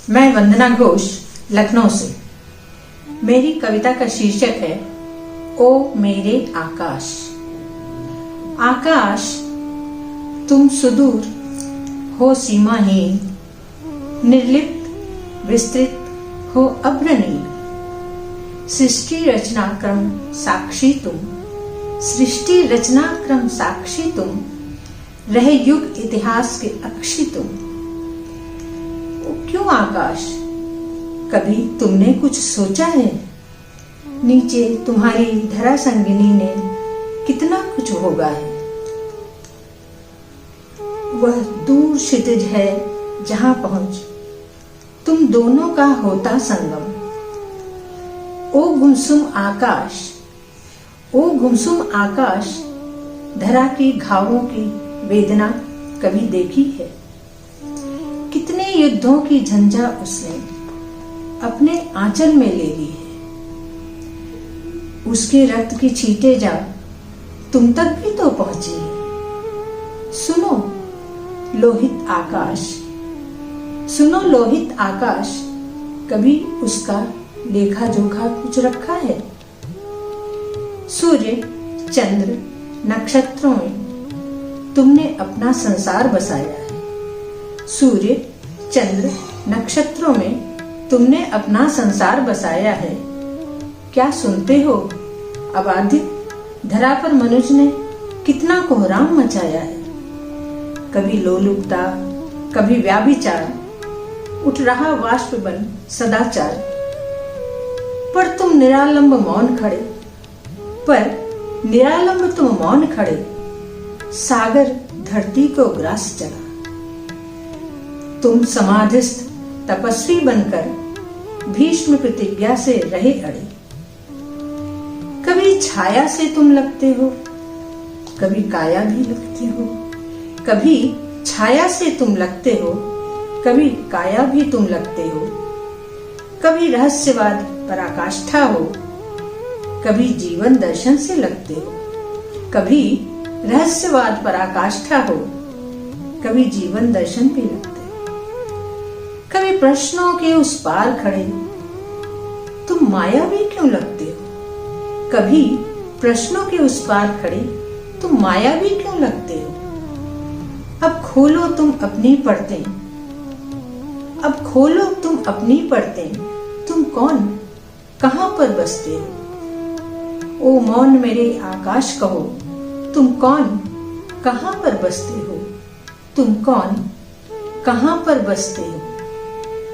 मैं वंदना घोष, लखनऊ से। मेरी कविता का शीर्षक है ओ मेरे आकाश। आकाश तुम सुदूर हो, सीमाहीन, निर्लिप्त विस्तृत हो, अभ्रनील। सृष्टि रचना क्रम साक्षी तुम, सृष्टि रचना क्रम साक्षी तुम, रहे युग इतिहास के अक्षी तुम। क्यों आकाश, कभी तुमने कुछ सोचा है? नीचे तुम्हारी धरा संगिनी ने कितना कुछ भोगा है। वह दूर क्षितिज है जहां पहुंच तुम दोनों का होता संगम। ओ गुमसुम आकाश, ओ गुमसुम आकाश, धरा की घावों की वेदना कभी देखी है? कितने युद्धों की झंझा उसने अपने आंचल में ले ली है। उसके रक्त की छींटे जा तुम तक भी तो पहुंची है। सुनो लोहित आकाश, सुनो लोहित आकाश, कभी उसका लेखा जोखा कुछ रखा है? सूर्य चंद्र नक्षत्रों में तुमने अपना संसार बसाया है। सूर्य चंद्र नक्षत्रों में तुमने अपना संसार बसाया है। क्या सुनते हो अबाधित धरा पर मनुष्य ने कितना कोहराम मचाया है। कभी लोलुपता, कभी व्याभिचार, उठ रहा वाष्प बन सदाचार। पर तुम निरालंब मौन खड़े, पर निरालंब तुम मौन खड़े, सागर धरती को ग्रास चला। तुम समाधिस्थ तपस्वी बनकर भीष्म प्रतिज्ञा से रहे अड़े। कभी छाया से तुम लगते हो, कभी काया भी लगते हो। कभी छाया से तुम लगते हो, कभी काया भी तुम लगते हो। कभी रहस्यवाद पराकाष्ठा हो, कभी जीवन दर्शन से लगते हो। कभी रहस्यवाद पराकाष्ठा हो, कभी जीवन दर्शन भी लगते हो। कभी प्रश्नों के उस पार खड़े तुम मायावी क्यों लगते हो? कभी प्रश्नों के उस पार खड़े तुम मायावी क्यों लगते हो? अब खोलो तुम अपनी परतें, अब खोलो तुम अपनी परतें। तुम कौन, कहां पर बसते हो? ओ मौन मेरे आकाश कहो, तुम कौन, कहां पर बसते हो? तुम कौन, कहां पर बसते हो?